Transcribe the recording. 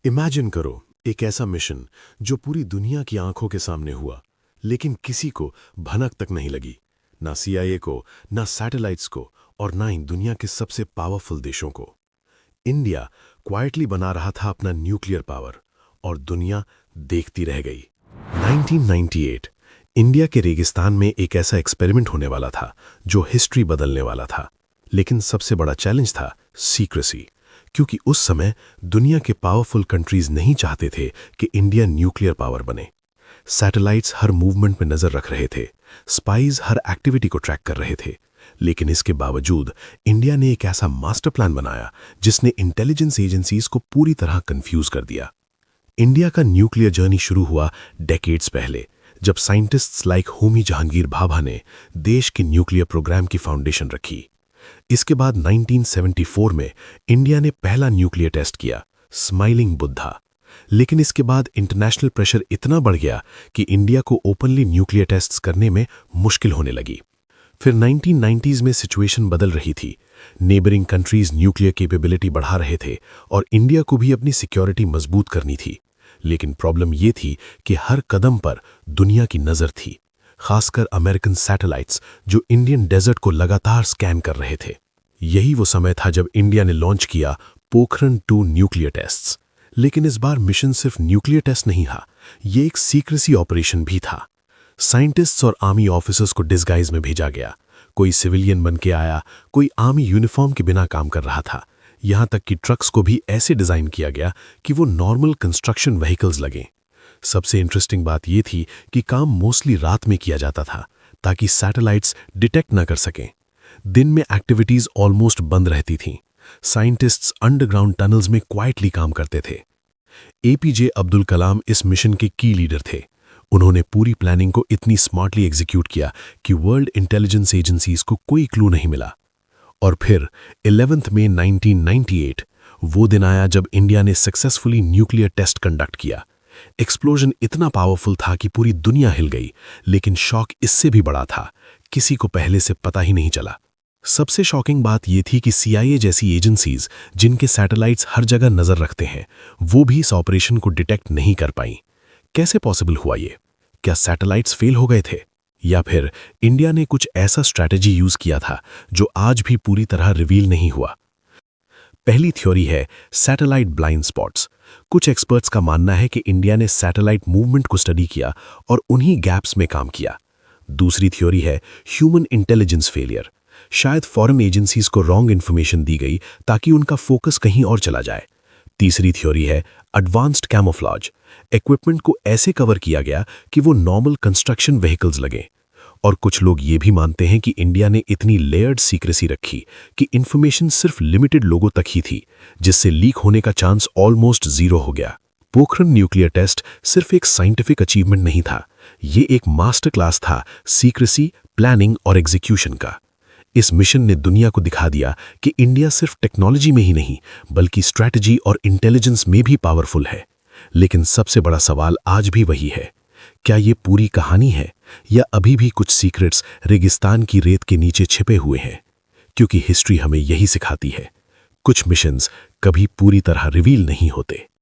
Imagine करो एक ऐसा मिशन जो पूरी दुनिया की आंखों के सामने हुआ, लेकिन किसी को भनक तक नहीं लगी। ना सीआईए को, ना सैटेलाइट्स को, और ना ही दुनिया के सबसे पावरफुल देशों को। इंडिया क्वाइटली बना रहा था अपना न्यूक्लियर पावर, और दुनिया देखती रह गई। 1998 इंडिया के रेगिस्तान में एक ऐसा एक्सपेरिमेंट होने वाला था जो हिस्ट्री बदलने वाला था। लेकिन सबसे बड़ा चैलेंज था सीक्रेसी, क्योंकि उस समय दुनिया के पावरफुल कंट्रीज नहीं चाहते थे कि इंडिया न्यूक्लियर पावर बने। सैटेलाइट्स हर मूवमेंट में नजर रख रहे थे, स्पाइज हर एक्टिविटी को ट्रैक कर रहे थे। लेकिन इसके बावजूद इंडिया ने एक ऐसा मास्टर प्लान बनाया जिसने इंटेलिजेंस एजेंसीज को पूरी तरह कंफ्यूज कर दिया। इंडिया का न्यूक्लियर जर्नी शुरू हुआ डेकेड्स पहले, जब साइंटिस्ट्स लाइक होमी जहांगीर भाभा ने देश के न्यूक्लियर प्रोग्राम की फाउंडेशन रखी। इसके बाद 1974 में इंडिया ने पहला न्यूक्लियर टेस्ट किया, स्माइलिंग बुद्धा। लेकिन इसके बाद इंटरनेशनल प्रेशर इतना बढ़ गया कि इंडिया को ओपनली न्यूक्लियर टेस्ट्स करने में मुश्किल होने लगी। फिर 1990s में सिचुएशन बदल रही थी। नेबरिंग कंट्रीज न्यूक्लियर कैपेबिलिटी बढ़ा रहे थे और इंडिया को भी अपनी सिक्योरिटी मजबूत करनी थी। लेकिन प्रॉब्लम यह थी कि हर कदम पर दुनिया की नज़र थी, खासकर अमेरिकन सैटेलाइट्स जो इंडियन डेजर्ट को लगातार स्कैन कर रहे थे। यही वो समय था जब इंडिया ने लॉन्च किया पोखरण-2 न्यूक्लियर टेस्ट्स। लेकिन इस बार मिशन सिर्फ न्यूक्लियर टेस्ट नहीं था, ये एक सीक्रेसी ऑपरेशन भी था। साइंटिस्ट्स और आर्मी ऑफिसर्स को डिस्गाइज में भेजा गया। कोई सिविलियन बन के आया, कोई आर्मी यूनिफॉर्म के बिना काम कर रहा था। यहां तक कि ट्रक्स को भी ऐसे डिजाइन किया गया कि वो नॉर्मल कंस्ट्रक्शन व्हीकल्स लगें। सबसे इंटरेस्टिंग बात यह थी कि काम मोस्टली रात में किया जाता था ताकि सैटेलाइट्स डिटेक्ट न कर सकें। दिन में एक्टिविटीज ऑलमोस्ट बंद रहती थीं। साइंटिस्ट्स अंडरग्राउंड टनल्स में क्वाइटली काम करते थे। एपीजे अब्दुल कलाम इस मिशन के की लीडर थे। उन्होंने पूरी प्लानिंग को इतनी स्मार्टली एग्जीक्यूट किया कि वर्ल्ड इंटेलिजेंस एजेंसीज को कोई क्लू नहीं मिला। और फिर 11 मई 1998 वो दिन आया जब इंडिया ने सक्सेसफुली न्यूक्लियर टेस्ट कंडक्ट किया। एक्सप्लोजन इतना पावरफुल था कि पूरी दुनिया हिल गई, लेकिन शॉक इससे भी बड़ा था। किसी को पहले से पता ही नहीं चला। सबसे शॉकिंग बात यह थी कि सीआईए जैसी एजेंसीज जिनके सैटेलाइट्स हर जगह नजर रखते हैं, वो भी इस ऑपरेशन को डिटेक्ट नहीं कर पाई। कैसे पॉसिबल हुआ ये? क्या सैटेलाइट्स फेल हो गए थे, या फिर इंडिया ने कुछ ऐसा स्ट्रैटेजी यूज किया था जो आज भी पूरी तरह रिवील नहीं हुआ? पहली थ्योरी है सैटेलाइट ब्लाइंड स्पॉट्स। कुछ एक्सपर्ट्स का मानना है कि इंडिया ने सैटेलाइट मूवमेंट को स्टडी किया और उन्हीं गैप्स में काम किया। दूसरी थ्योरी है ह्यूमन इंटेलिजेंस फेलियर। शायद फॉरेन एजेंसीज को रॉन्ग इन्फॉर्मेशन दी गई ताकि उनका फोकस कहीं और चला जाए। तीसरी थ्योरी है एडवांस्ड कैमोफ्लेज। इक्विपमेंट को ऐसे कवर किया गया कि वो नॉर्मल कंस्ट्रक्शन व्हीकल्स लगे। और कुछ लोग ये भी मानते हैं कि इंडिया ने इतनी लेयर्ड सीक्रेसी रखी कि इंफॉर्मेशन सिर्फ लिमिटेड लोगों तक ही थी, जिससे लीक होने का चांस ऑलमोस्ट जीरो हो गया। पोखरण न्यूक्लियर टेस्ट सिर्फ एक साइंटिफिक अचीवमेंट नहीं था, ये एक मास्टर क्लास था सीक्रेसी, प्लानिंग और एग्जीक्यूशन का। इस मिशन ने दुनिया को दिखा दिया कि इंडिया सिर्फ टेक्नोलॉजी में ही नहीं, बल्कि स्ट्रैटेजी और इंटेलिजेंस में भी पावरफुल है। लेकिन सबसे बड़ा सवाल आज भी वही है, क्या ये पूरी कहानी है, या अभी भी कुछ सीक्रेट्स रेगिस्तान की रेत के नीचे छिपे हुए हैं? क्योंकि हिस्ट्री हमें यही सिखाती है, कुछ मिशंस कभी पूरी तरह रिवील नहीं होते।